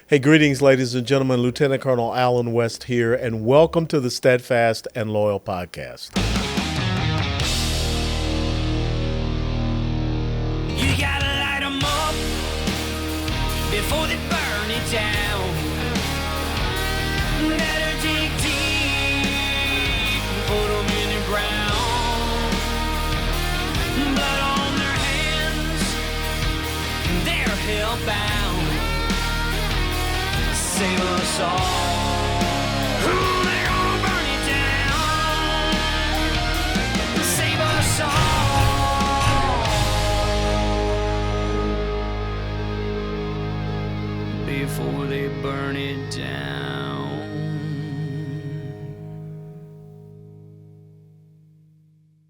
Hey, greetings, ladies and gentlemen. Lieutenant Colonel Alan West here, and welcome to the Steadfast and Loyal podcast. You gotta light 'em up before they burn it down. Better dig deep, put 'em in the ground. Blood on their hands, they're hellbound. Save us all. Ooh, they're gonna burn it down. Save us all before they burn it down.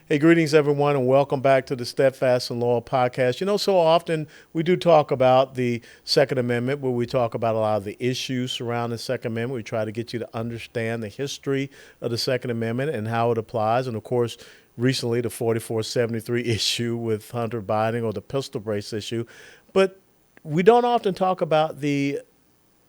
Hey, greetings, everyone, and welcome back to the Steadfast and Loyal podcast. You know, so often we do talk about the Second Amendment, where we talk about a lot of the issues surrounding the Second Amendment. We try to get you to understand the history of the Second Amendment and how it applies. And, of course, recently the 4473 issue with Hunter Biden, or the pistol brace issue. But we don't often talk about the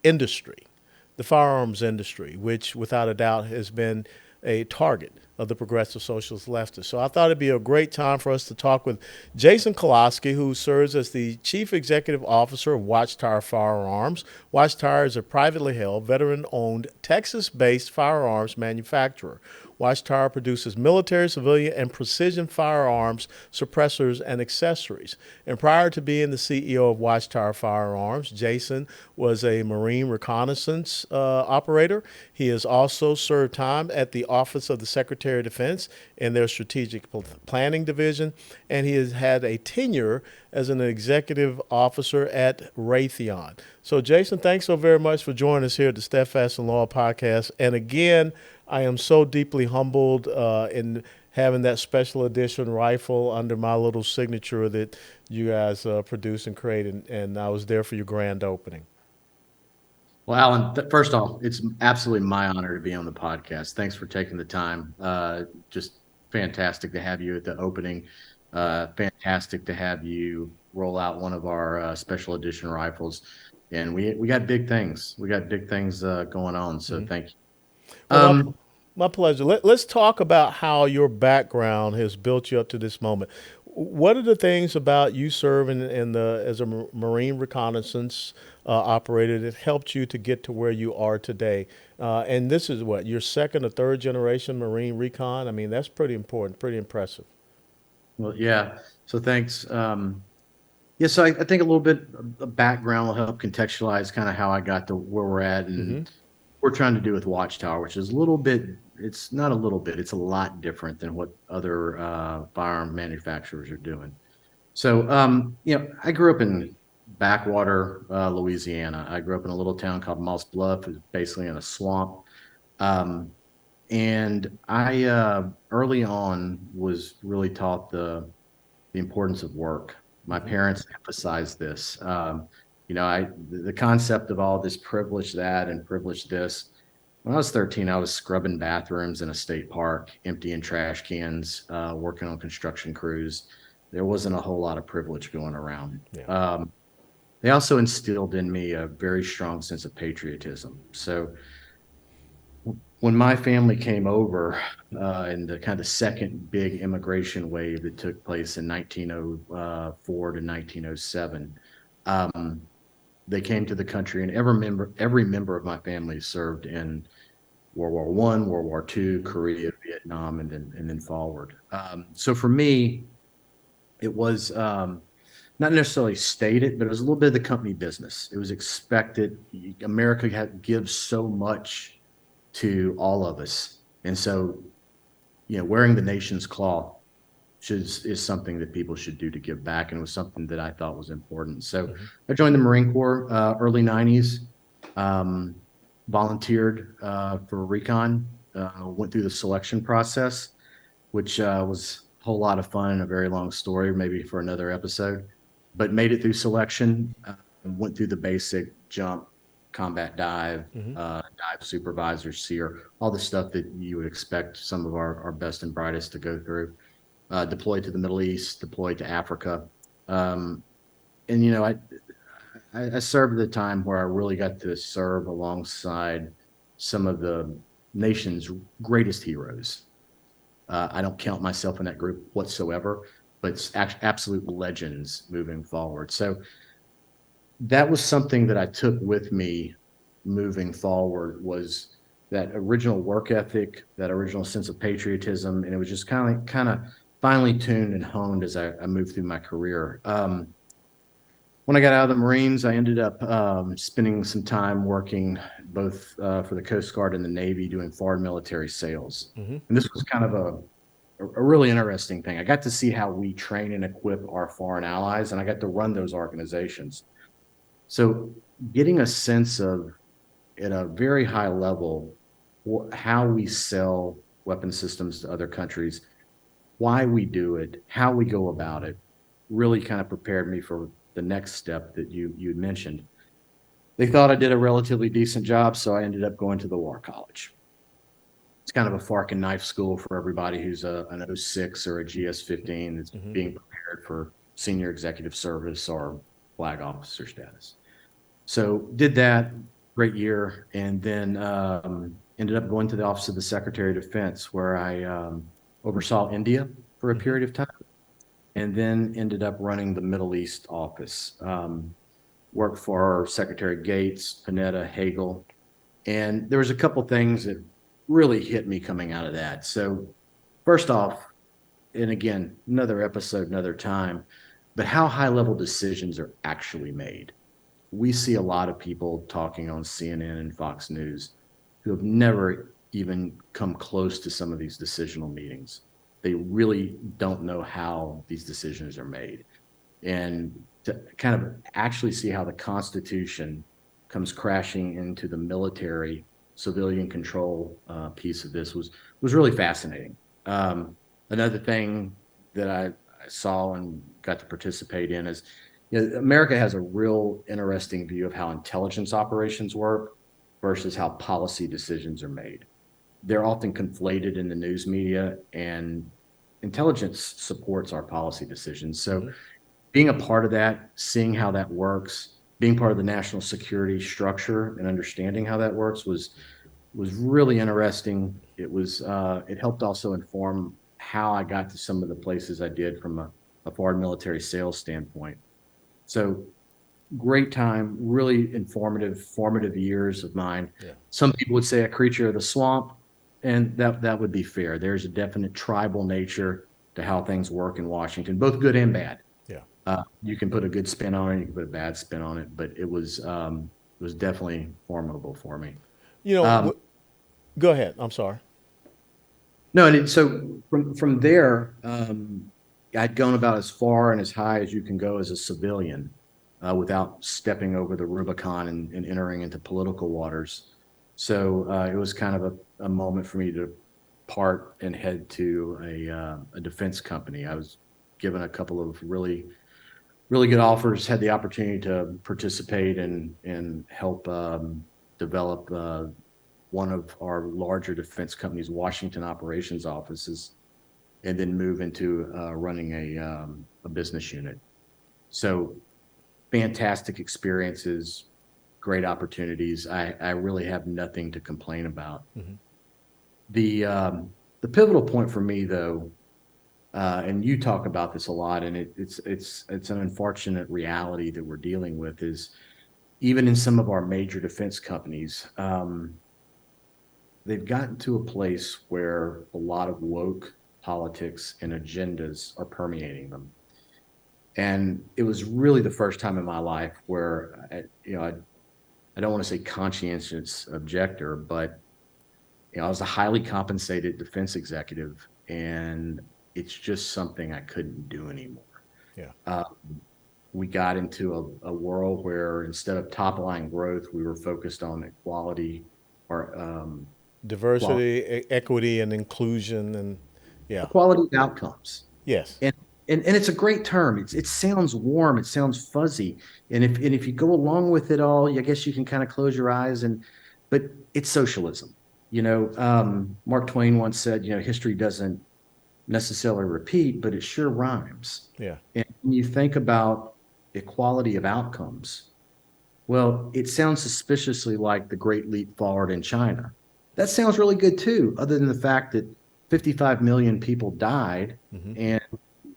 industry, the firearms industry, which without a doubt has been a target of the progressive socialist leftists. So I thought it'd be a great time for us to talk with Jason Colosky, who serves as the Chief Executive Officer of Watchtower Firearms. Watchtower is a privately held, veteran-owned, Texas-based firearms manufacturer. Watchtower produces military, civilian, and precision firearms, suppressors, and accessories. And prior to being the CEO of Watchtower Firearms, Jason was a Marine reconnaissance operator. He has also served time at the Office of the Secretary of Defense in their strategic planning division, and he has had a tenure as an executive officer at Raytheon. So, Jason, thanks so very much for joining us here at the Steadfast and Loyal podcast. And again, I am so deeply humbled in having that special edition rifle under my little signature that you guys produced and created, and I was there for your grand opening. Well, Alan, first off, it's absolutely my honor to be on the podcast. Thanks for taking the time. Just fantastic to have you at the opening. Fantastic to have you roll out one of our special edition rifles. And we got big things. We got big things going on. So thank you. Well, my pleasure. Let's talk about how your background has built you up to this moment. What are the things about you serving as a Marine reconnaissance operator that helped you to get to where you are today? And this is what, your second or third generation Marine recon? I mean, that's pretty important, pretty impressive. Well, yeah. So thanks. So I think a little bit of background will help contextualize kind of how I got to where we're at and we're trying to do with Watchtower, which is it's not a little bit, it's a lot different than what other firearm manufacturers are doing. So, I grew up in backwater Louisiana. I grew up in a little town called Moss Bluff. It was basically in a swamp. And I early on was really taught the importance of work. My parents emphasized this. The concept of all this privilege that and privilege this. When I was 13, I was scrubbing bathrooms in a state park, emptying trash cans, working on construction crews. There wasn't a whole lot of privilege going around. Yeah. They also instilled in me a very strong sense of patriotism. So when my family came over in the kind of second big immigration wave that took place in 1904 to 1907, they came to the country, and every member of my family served in World War I, World War II, Korea, Vietnam, and then forward. So for me, it was not necessarily stated, but it was a little bit of the company business. It was expected. America gives so much to all of us, and so wearing the nation's cloth is something that people should do to give back, and it was something that I thought was important. So I joined the Marine Corps early 90s, volunteered for recon, went through the selection process, which was a whole lot of fun and a very long story, maybe for another episode, but made it through selection, went through the basic jump, combat dive, dive supervisor, seer, all the stuff that you would expect some of our best and brightest to go through. Deployed to the Middle East, deployed to Africa. And, I served at a time where I really got to serve alongside some of the nation's greatest heroes. I don't count myself in that group whatsoever, but it's absolute legends moving forward. So that was something that I took with me moving forward, was that original work ethic, that original sense of patriotism, and it was just kind of finely tuned and honed as I moved through my career. When I got out of the Marines, I ended up spending some time working both for the Coast Guard and the Navy doing foreign military sales. Mm-hmm. And this was kind of a really interesting thing. I got to see how we train and equip our foreign allies, and I got to run those organizations. So getting a sense of, at a very high level, how we sell weapon systems to other countries, why we do it, how we go about it, really kind of prepared me for the next step that you mentioned. They thought I did a relatively decent job, so I ended up going to the War College. It's kind of a fork and knife school for everybody who's an 06 or a GS-15 that's Mm-hmm. being prepared for senior executive service or flag officer status. So did that, great year, and then ended up going to the Office of the Secretary of Defense, where I oversaw India for a Mm-hmm. period of time, and then ended up running the Middle East office. Worked for Secretary Gates, Panetta, Hagel, and there was a couple things that really hit me coming out of that. So first off, and again, another episode, another time, but how high level decisions are actually made. We see a lot of people talking on CNN and Fox News who have never even come close to some of these decisional meetings. They really don't know how these decisions are made. And to kind of actually see how the Constitution comes crashing into the military civilian control piece of this was really fascinating. Another thing that I saw and got to participate in is, America has a real interesting view of how intelligence operations work versus how policy decisions are made. They're often conflated in the news media, and intelligence supports our policy decisions. So Mm-hmm. being a part of that, seeing how that works, being part of the national security structure and understanding how that works was really interesting. It helped also inform how I got to some of the places I did from a foreign military sales standpoint. So great time, really informative, formative years of mine. Yeah. Some people would say a creature of the swamp, and that would be fair. There's a definite tribal nature to how things work in Washington, both good and bad. Yeah. You can put a good spin on it, you can put a bad spin on it, but it was definitely formidable for me. You know, Um, go ahead. I'm sorry. no, and so from there, I'd gone about as far and as high as you can go as a civilian without stepping over the Rubicon and entering into political waters. So it was kind of a moment for me to part and head to a defense company. I was given a couple of really good offers, had the opportunity to participate and help develop one of our larger defense companies' Washington operations offices, and then move into running a business unit. So fantastic experiences, great opportunities. I really have nothing to complain about. Mm-hmm. The pivotal point for me, though, and you talk about this a lot, and it's an unfortunate reality that we're dealing with, is even in some of our major defense companies, they've gotten to a place where a lot of woke politics and agendas are permeating them. And it was really the first time in my life where, I don't want to say conscientious objector, but I was a highly compensated defense executive, and it's just something I couldn't do anymore. Yeah. We got into a world where instead of top line growth, we were focused on equality or Diversity, equity, and inclusion, and yeah. equality of outcomes. Yes. And it's a great term. It sounds warm. It sounds fuzzy. And if you go along with it all, I guess you can kind of close your eyes. But it's socialism. Mark Twain once said, history doesn't necessarily repeat, but it sure rhymes. Yeah. And when you think about equality of outcomes, Well, it sounds suspiciously like the Great Leap Forward in China. That sounds really good too, other than the fact that 55 million people died Hmm. and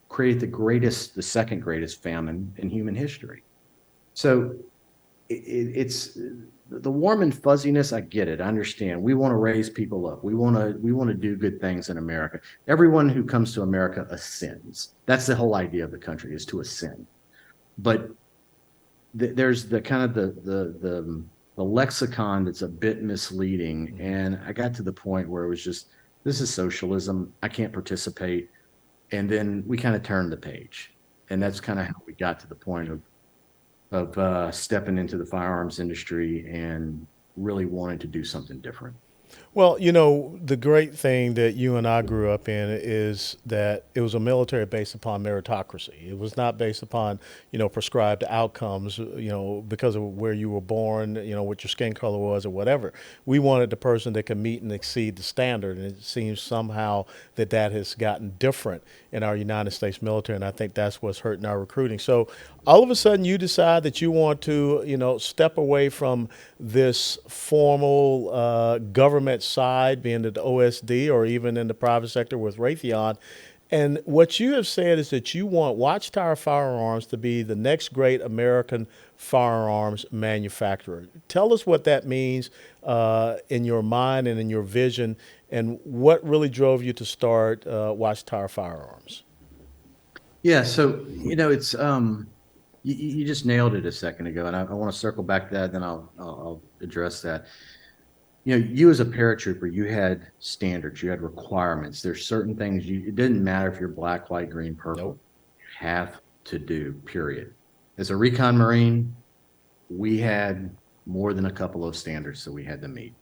created the second greatest famine in human history. So it's the warm and fuzziness. I get it. I understand. We want to raise people up. We want to do good things in America. Everyone who comes to America ascends. That's the whole idea of the country, is to ascend. But there's the kind of the lexicon that's a bit misleading. Hmm. And I got to the point where it was just, this is socialism. I can't participate. And then we kind of turned the page. And that's kind of how we got to the point of stepping into the firearms industry and really wanting to do something different. Well, the great thing that you and I grew up in is that it was a military based upon meritocracy. It was not based upon, prescribed outcomes, because of where you were born, what your skin color was or whatever. We wanted the person that could meet and exceed the standard. And it seems somehow that has gotten different in our United States military. And I think that's what's hurting our recruiting. So all of a sudden you decide that you want to, step away from this formal government side, being at the OSD or even in the private sector with Raytheon. And what you have said is that you want Watchtower Firearms to be the next great American firearms manufacturer. Tell us what that means in your mind and in your vision, and what really drove you to start Watchtower Firearms. Yeah, so it's you just nailed it a second ago, and I want to circle back to that, then I'll address that. You as a paratrooper, you had standards, you had requirements. There's certain things it didn't matter if you're black, white, green, purple. Nope. You have to do, period. As a recon Marine, we had more than a couple of standards that we had to meet.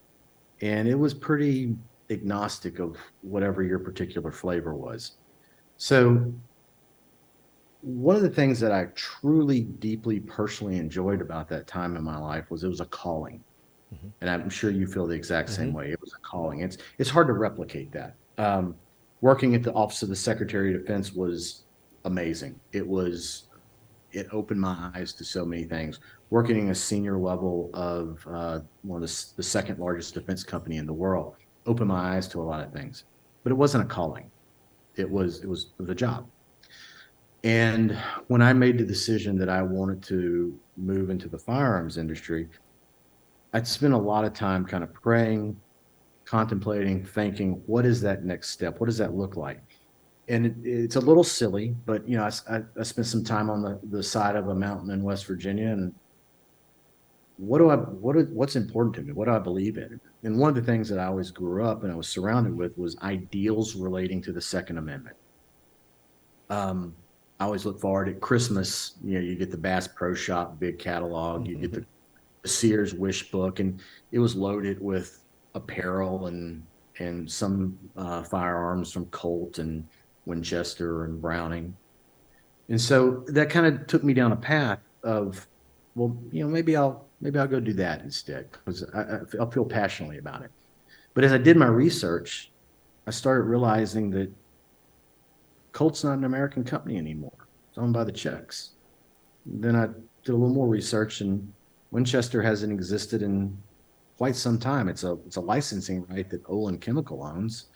And it was pretty agnostic of whatever your particular flavor was. So one of the things that I truly, deeply, personally enjoyed about that time in my life was it was a calling. Hmm. And I'm sure you feel the exact Hmm. same way. It was a calling. It's hard to replicate that. Working at the Office of the Secretary of Defense was amazing. It opened my eyes to so many things. Working in a senior level of one of the second largest defense company in the world opened my eyes to a lot of things. But it wasn't a calling. It was a job. And when I made the decision that I wanted to move into the firearms industry, I'd spent a lot of time kind of praying, contemplating, thinking, what is that next step? What does that look like? And it's a little silly, but I spent some time on the side of a mountain in West Virginia, and what's important to me? What do I believe in? And one of the things that I always grew up and I was surrounded with was ideals relating to the Second Amendment. I always look forward at Christmas. You get the Bass Pro Shop big catalog, you get Hmm. the Sears wish book, and it was loaded with apparel and some firearms from Colt and Winchester and Browning. And so that kind of took me down a path of, well, maybe I'll go do that instead, because I feel passionately about it. But as I did my research, I started realizing that Colt's not an American company anymore. It's owned by the Czechs. Then I did a little more research, and Winchester hasn't existed in quite some time. It's a licensing right that Olin Chemical owns,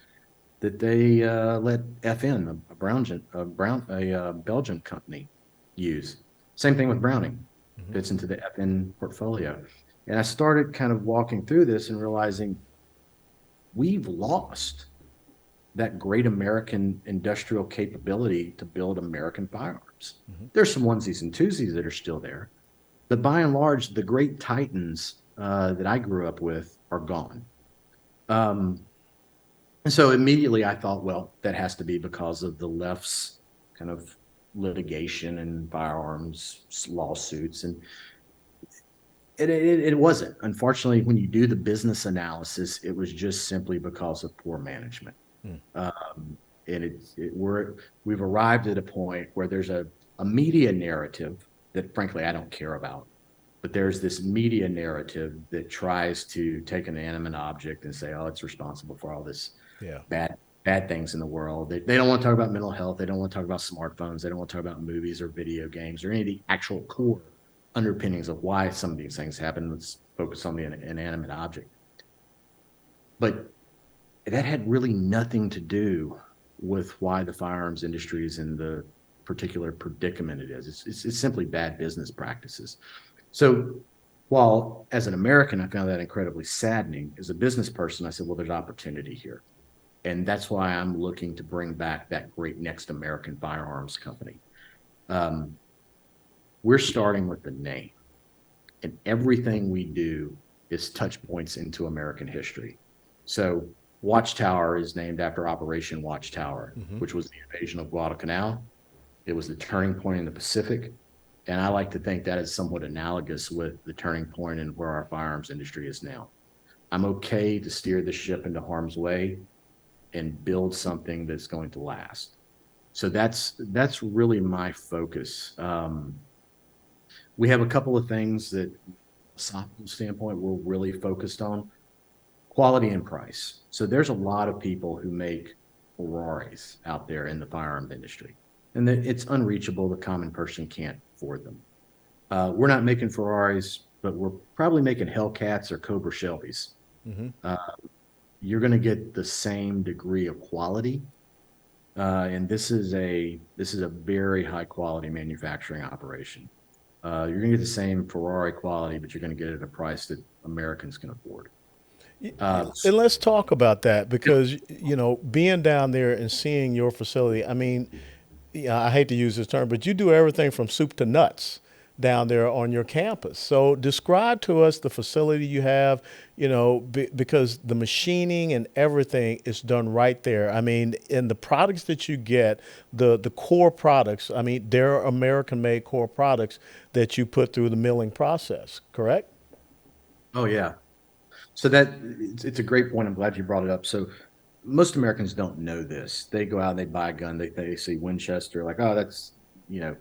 that they let FN, a Belgian company, use. Same thing with Browning, Hmm. fits into the FN portfolio. And I started kind of walking through this and realizing we've lost that great American industrial capability to build American firearms. Hmm. There's some onesies and twosies that are still there, but by and large, the great titans that I grew up with are gone. Um, and so immediately I thought, well, that has to be because of the left's kind of litigation and firearms lawsuits. And it wasn't. Unfortunately, when you do the business analysis, it was just simply because of poor management. And we've arrived at a point where there's a media narrative that frankly I don't care about, but there's this media narrative that tries to take an inanimate object and say, oh, it's responsible for all this Yeah. bad things in the world. They don't want to talk about mental health. They don't want to talk about smartphones. They don't want to talk about movies or video games or any of the actual core underpinnings of why some of these things happen. Let's focus on the inanimate object. But that had really nothing to do with why the firearms industry is in the particular predicament it is. It's simply bad business practices. So while as an American, I found that incredibly saddening, as a business person, I said, well, there's opportunity here. And that's why I'm looking to bring back that great next American firearms company. Um, we're starting with the name, and everything we do is touch points into American history. So Watchtower is named after Operation Watchtower, Mm-hmm. which was the invasion of Guadalcanal. It was the turning point in the Pacific. And I like to think that is somewhat analogous with the turning point in where our firearms industry is now. I'm okay to steer the ship into harm's way and build something that's going to last. So that's really my focus. We have a couple of things that, philosophical standpoint, we're really focused on: quality and price. So there's a lot of people who make Ferraris out there in the firearm industry, and it's unreachable. The common person can't afford them. We're not making Ferraris, but we're probably making Hellcats or Cobra Shelbys. Mm-hmm. Uh, you're going to get the same degree of quality, and this is a very high quality manufacturing operation. You're going to get the same Ferrari quality, but you're going to get it at a price that Americans can afford. And let's talk about that because, being down there and seeing your facility, I mean, I hate to use this term, but you do everything from soup to nuts down there on your campus. So describe to us the facility you have, because the machining and everything is done right there. I mean, and the products that you get, the core products, I mean, they're American-made core products that you put through the milling process, correct? Oh yeah. So it's a great point. I'm glad you brought it up. So most Americans don't know this. They go out and they buy a gun. They see Winchester, like, oh, that's you know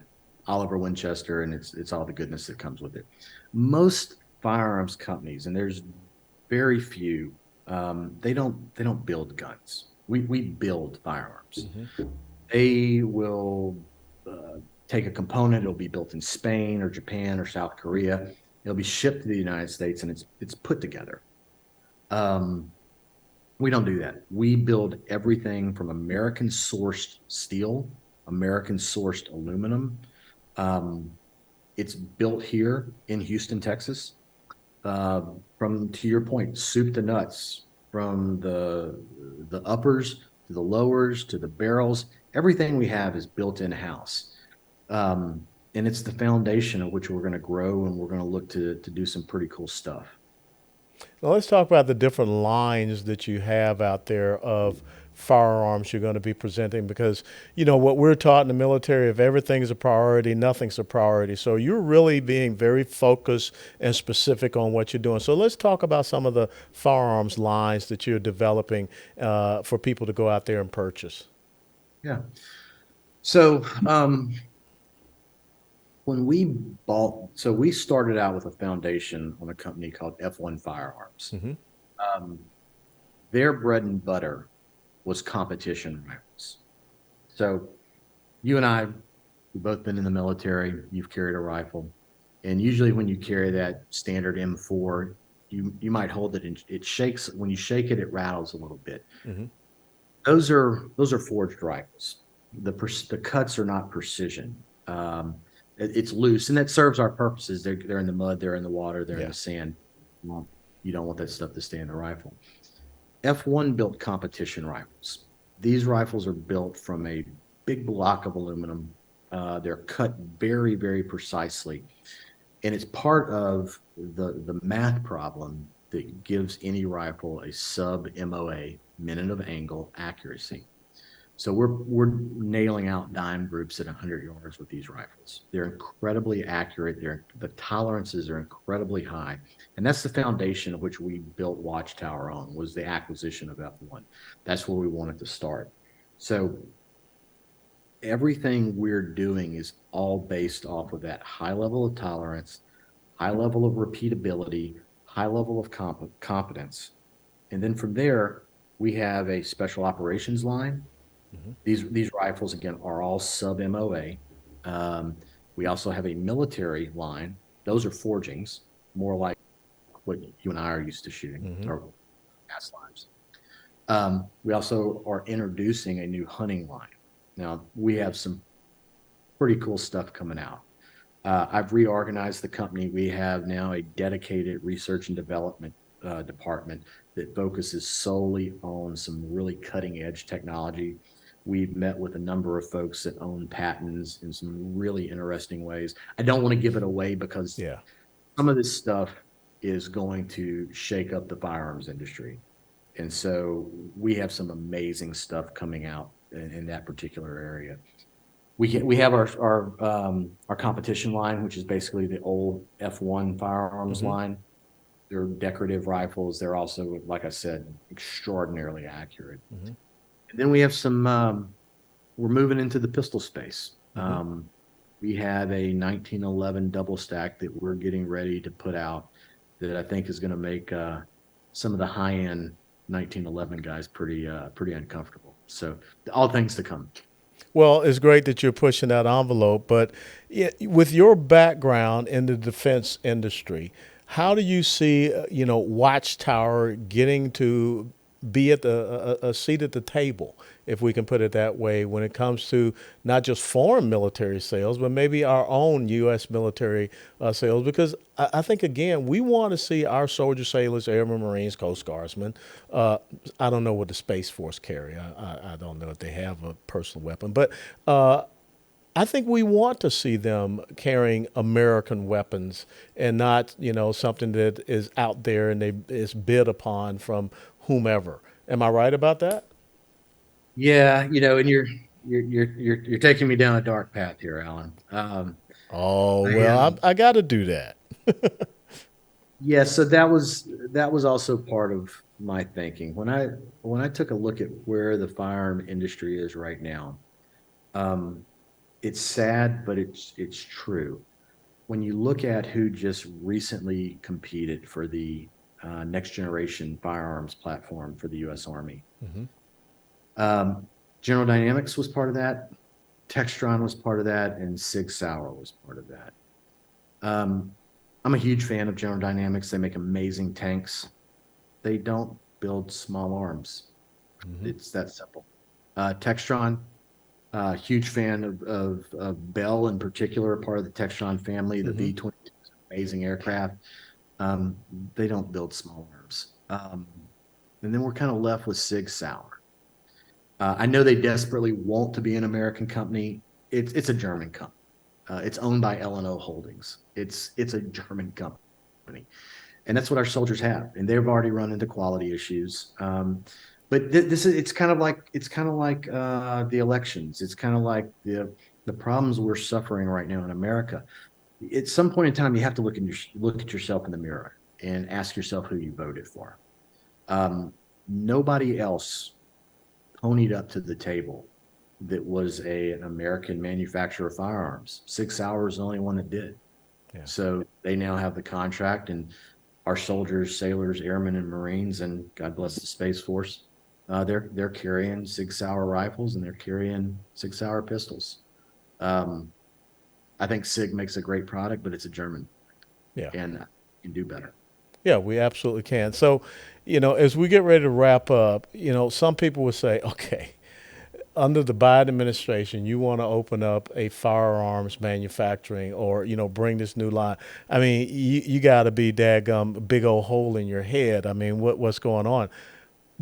Oliver Winchester, and it's all the goodness that comes with it. Most firearms companies, and there's very few, they don't build guns. We build firearms. Mm-hmm. They will take a component. It'll be built in Spain or Japan or South Korea. It'll be shipped to the United States, and it's put together. Um, we don't do that. We build everything from American sourced steel, American sourced aluminum. Um, it's built here in Houston, Texas. Uh, from, to your point, soup to nuts, from the uppers to the lowers to the barrels. Everything we have is built in house. And it's the foundation of which we're going to grow, and we're going to look to do some pretty cool stuff. Now let's talk about the different lines that you have out there of firearms you're going to be presenting because what we're taught in the military, if everything's a priority, nothing's a priority. So you're really being very focused and specific on what you're doing. So let's talk about some of the firearms lines that you're developing for people to go out there and purchase. Yeah. So when we bought, so we started out with a foundation on a company called F1 Firearms. Mm-hmm. Um, their bread and butter was competition rifles. So you and I, we've both been in the military. You've carried a rifle, and usually when you carry that standard M4, you might hold it and it shakes. When you shake it, it rattles a little bit. Mm-hmm. Those are forged rifles. The cuts are not precision. It's loose, and that serves our purposes. They're in the mud, they're in the water, they're in the sand. Well, you don't want that stuff to stay in the rifle. F1 built competition rifles. These rifles are built from a big block of aluminum. They're cut very, very precisely, and it's part of the math problem that gives any rifle a sub MOA, minute of angle accuracy. So we're nailing out dime groups at 100 yards with these rifles. They're incredibly accurate. The tolerances are incredibly high, and that's the foundation of which we built Watchtower on, was the acquisition of F1. That's where we wanted to start. So everything we're doing is all based off of that high level of tolerance, high level of repeatability, high level of competence, and then from there we have a special operations line. Mm-hmm. These rifles, again, are all sub MOA. We also have a military line Those are forgings, more like what you and I are used to shooting, Mm-hmm. or past lives. We also are introducing a new hunting line. Now, we have some pretty cool stuff coming out. I've reorganized the company. We have now a dedicated research and development department that focuses solely on some really cutting edge technology. We've met with a number of folks that own patents in some really interesting ways. I don't want to give it away because Yeah. some of this stuff is going to shake up the firearms industry. And so we have some amazing stuff coming out in that particular area. We have our competition line, which is basically the old F1 firearms Mm-hmm. line. They're decorative rifles. They're also, like I said, extraordinarily accurate. Mm-hmm. And then we have some. We're moving into the pistol space. Mm-hmm. We have a 1911 double stack that we're getting ready to put out that I think is going to make some of the high end 1911 guys pretty uncomfortable. So all things to come. Well, it's great that you're pushing that envelope, but with your background in the defense industry, how do you see, Watchtower getting to be at a seat at the table, if we can put it that way, when it comes to not just foreign military sales, but maybe our own U.S. military sales? Because I think, again, we want to see our soldiers, sailors, airmen, Marines, Coast Guardsmen. I don't know what the Space Force carry. I don't know if they have a personal weapon, but I think we want to see them carrying American weapons and not, something that is out there and they is bid upon from whomever. Am I right about that? Yeah, and you're taking me down a dark path here, Alan. Oh, I well, I got to do that. Yeah, so that was also part of my thinking when I took a look at where the firearm industry is right now. Um, it's sad, but it's true. When you look at who just recently competed for the next generation firearms platform for the U.S. Army, Hmm. um, General Dynamics was part of that, Textron was part of that, and Sig Sauer was part of that. Um, I'm a huge fan of General Dynamics. They make amazing tanks. They don't build small arms. Hmm. It's that simple. Textron, huge fan of Bell in particular, part of the Textron family. The Hmm. V-22 is an amazing aircraft. Um, they don't build small arms. And then we're kind of left with Sig Sauer. I know they desperately want to be an American company. It's a German company. It's owned by L&O Holdings. It's a German company, and that's what our soldiers have. And they've already run into quality issues. But this is it's kind of like the elections. It's kind of like the problems we're suffering right now in America. At some point in time, you have to look at yourself in the mirror and ask yourself who you voted for. Nobody else ponied up to the table that was an American manufacturer of firearms. 6 Hours is the only one that did. Yeah. So they now have the contract, and our soldiers, sailors, airmen, and Marines, and God bless the Space Force, they're carrying 6 Hour rifles and they're carrying 6 Hour pistols. Um, I think Sig makes a great product, but it's a German, Yeah. and can do better. Yeah, we absolutely can. So, as we get ready to wrap up, some people would say, okay, under the Biden administration, you want to open up a firearms manufacturing or, bring this new line. I mean, you got to be daggum big old hole in your head. I mean, what's going on?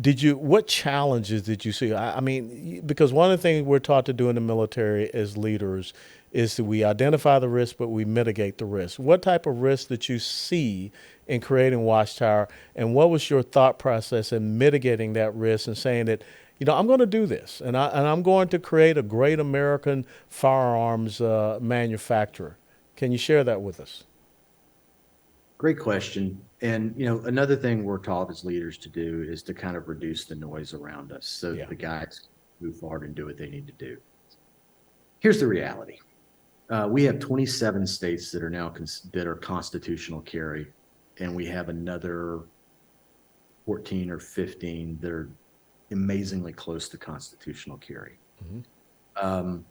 What challenges did you see? I mean, because one of the things we're taught to do in the military as leaders is that we identify the risk, but we mitigate the risk. What type of risk did you see in creating Watchtower, and what was your thought process in mitigating that risk and saying that, I'm going to do this, and I'm going to create a great American firearms manufacturer? Can you share that with us? Great question. And another thing we're taught as leaders to do is to kind of reduce the noise around us so Yeah. that the guys move forward and do what they need to do. Here's the reality. We have 27 states that are now that are constitutional carry, and we have another 14 or 15 that are amazingly close to constitutional carry. Hmm. Um,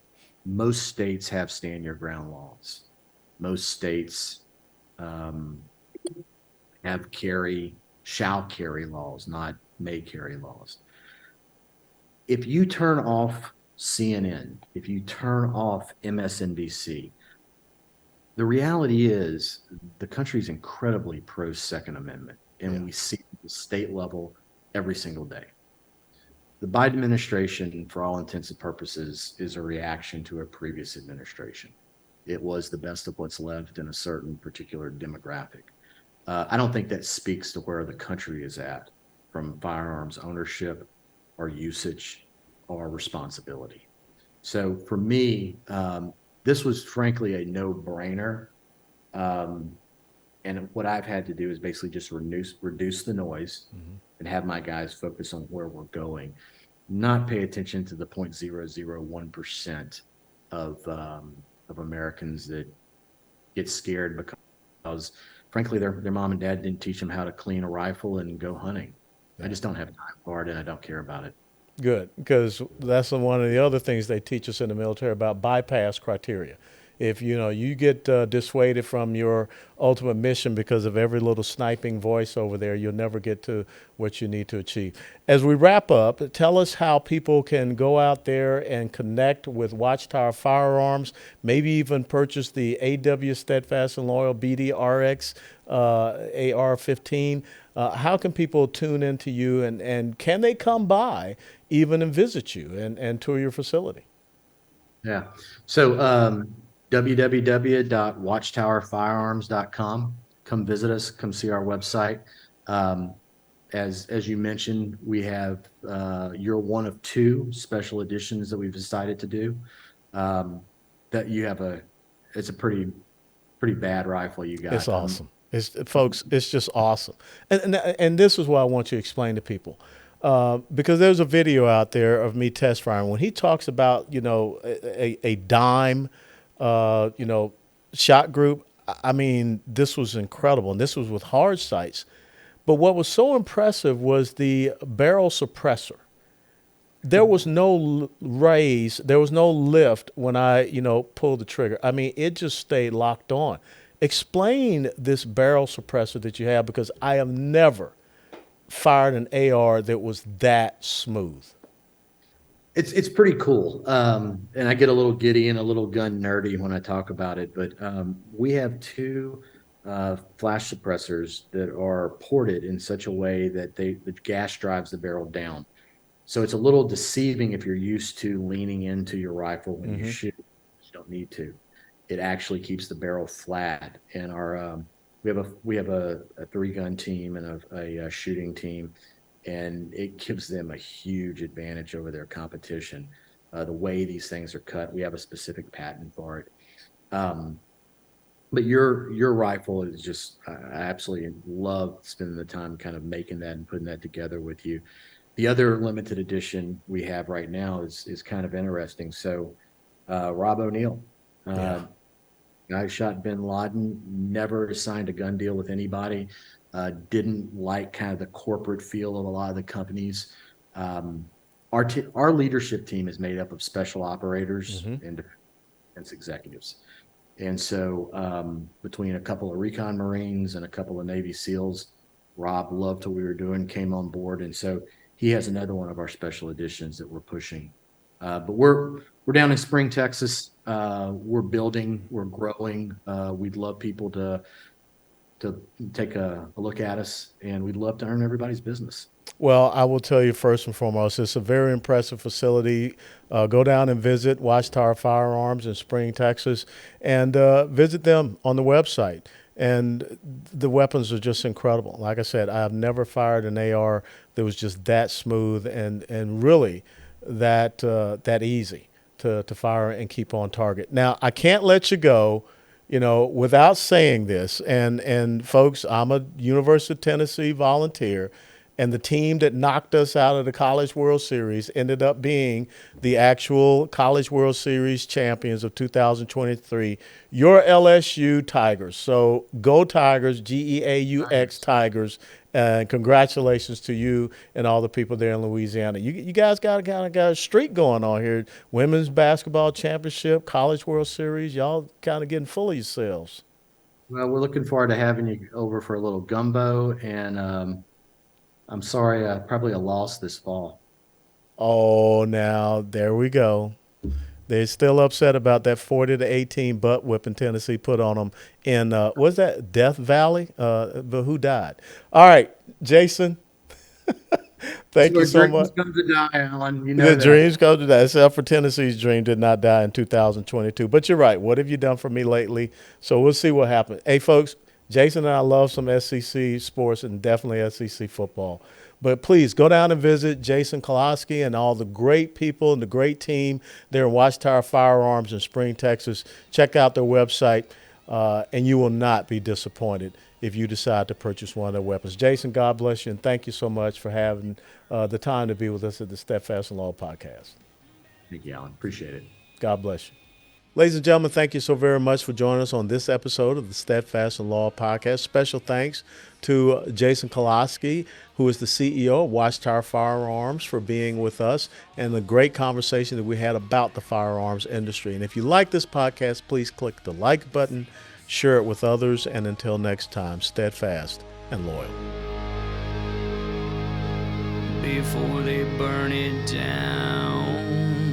Most states have stand your ground laws. Most states have shall carry laws, not may carry laws. If you turn off CNN, if you turn off MSNBC, the reality is the country is incredibly pro Second Amendment, and we see the state level every single day. The Biden administration, for all intents and purposes, is a reaction to a previous administration. It was the best of what's left in a certain particular demographic. I don't think that speaks to where the country is at from firearms ownership or usage or responsibility. So for me, this was frankly a no-brainer. And what I've had to do is basically just reduce the noise and have my guys focus on where we're going, not pay attention to the 0.001% of Americans that get scared because frankly, their mom and dad didn't teach them how to clean a rifle and go hunting. I just don't have time for it, and I don't care about it. Good, because that's one of the other things they teach us in the military about bypass criteria. If you get dissuaded from your ultimate mission because of every little sniping voice over there, you'll never get to what you need to achieve. As we wrap up, tell us how people can go out there and connect with Watchtower Firearms, maybe even purchase the AW Steadfast and Loyal BDRX AR-15. How can people tune into you, and can they come by even and visit you and tour your facility? Yeah. So www.watchtowerfirearms.com. Come visit us. Come see our website. As you mentioned, we have you're one of two special editions that we've decided to do. That you have it's a pretty bad rifle you got. It's awesome. Folks, it's just awesome. And this is what I want you to explain to people. Because there's a video out there of me test firing. When he talks about, a dime, shot group, I mean, this was incredible. And this was with hard sights. But what was so impressive was the barrel suppressor. There was no raise. There was no lift when I, pulled the trigger. I mean, it just stayed locked on. Explain this barrel suppressor that you have, because I have never fired an AR that was that smooth. It's pretty cool. And I get a little giddy and a little gun nerdy when I talk about it, but we have two flash suppressors that are ported in such a way that the gas drives the barrel down. So it's a little deceiving if you're used to leaning into your rifle when you shoot. You don't need to. It actually keeps the barrel flat. And we have a 3-gun team and a shooting team, and it gives them a huge advantage over their competition. The way these things are cut, we have a specific patent for it. But your rifle is just, I absolutely love spending the time kind of making that and putting that together with you. The other limited edition we have right now is kind of interesting. So Rob O'Neill, guy who shot bin Laden, never signed a gun deal with anybody, didn't like kind of the corporate feel of a lot of the companies. Our leadership team is made up of special operators and defense executives. And so between a couple of recon Marines and a couple of Navy SEALs, Rob loved what we were doing, came on board. And so he has another one of our special editions that we're pushing. But we're down in Spring, Texas. We're building, we're growing. We'd love people to take a look at us, and we'd love to earn everybody's business. Well, I will tell you first and foremost, it's a very impressive facility. Go down and visit Watchtower Firearms in Spring, Texas, and visit them on the website. And the weapons are just incredible. Like I said, I've never fired an AR that was just that smooth and really that easy to fire and keep on target. Now, I can't let you go, without saying this. And folks, I'm a University of Tennessee volunteer, and the team that knocked us out of the College World Series ended up being the actual College World Series champions of 2023, your LSU Tigers. So go Tigers, Geaux Tigers, and congratulations to you and all the people there in Louisiana. You guys got a streak going on here. Women's basketball championship, College World Series, y'all kind of getting full of yourselves. Well, we're looking forward to having you over for a little gumbo, and I'm sorry, probably a loss this fall. Oh, now there we go. They're still upset about that 40-18 butt whipping Tennessee put on them in was that Death Valley? But who died? All right, Jason. That's Thank you where so much. dreams come to die, Alan. You The know that. dreams come to die, except for Tennessee's dream did not die in 2022. But you're right. What have you done for me lately? So we'll see what happens. Hey, folks, Jason and I love some SEC sports and definitely SEC football. But please go down and visit Jason Colosky and all the great people and the great team there in Watchtower Firearms in Spring, Texas. Check out their website, and you will not be disappointed if you decide to purchase one of their weapons. Jason, God bless you, and thank you so much for having the time to be with us at the Steadfast and Law podcast. Thank you, Alan. Appreciate it. God bless you. Ladies and gentlemen, thank you so very much for joining us on this episode of the Steadfast and Law podcast. Special thanks to Jason Colosky, who is the CEO of Watchtower Firearms, for being with us and the great conversation that we had about the firearms industry. And if you like this podcast, please click the like button, share it with others, and until next time, steadfast and loyal. Before they burn it down.